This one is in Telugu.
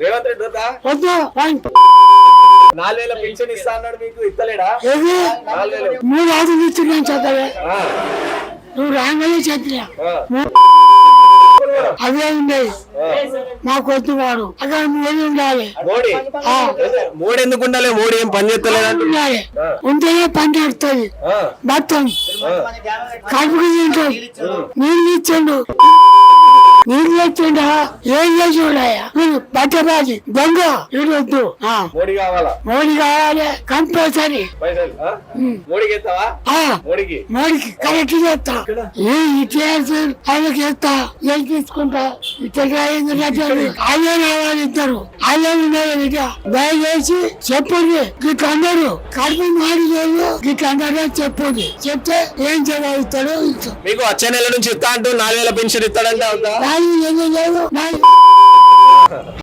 రేవంత్ రెడ్డి వద్దా? వద్దు 4000 పెన్షన్ ఇస్తా అన్నాడు, మీకు ఇస్తలేడా? ఏది 4000. 3 ఆటలు ఇస్తున్నాను చదవే ఆ, నువ్వు రాగానే చదివా ఆ, అవే ఉండేది మాకు వద్దు వాడు అక్కడ మోడీ ఉండాలి మోడీ మోడీ ఎందుకు ఉండాలి? మోడీ ఏం పని చేస్తలేదంట. ఉండాలి ఉంటేనే పని నడుస్తుంది మొత్తం కడుపుకి తింటాడు నీళ్ళు ఇచ్చిండు నీళ్ళు ఇచ్చిండా ఏం చేసి ఉన్నాయా మీరు బట్టబాజీ దొంగ వీడు వద్దు మోడీ కావాలా? మోడీ కావాలి కంపల్సరీ పైసలు మోడీకి ఇస్తావా? మోడీకి మోడీకి కరెక్ట్ చేస్తా ఏ ఇచ్చేసి ఆయనకి చేస్తా ఏం తీసుకుంటా ఇట్లా అయ్యే రావాలి ఇద్దరు అయ్యే దయచేసి చెప్పండి గిట్ల అందరు కడుపు మాడి లేదు గిట్ల అందరూ చెప్పండి చెప్తే ఏం చేయగలుగుతాడో ఇస్తాం. మీకు వచ్చే నెల నుంచి ఇస్తా అంటూ 4000 పెన్షన్ ఇస్తాడంటే అవుతా? లేదు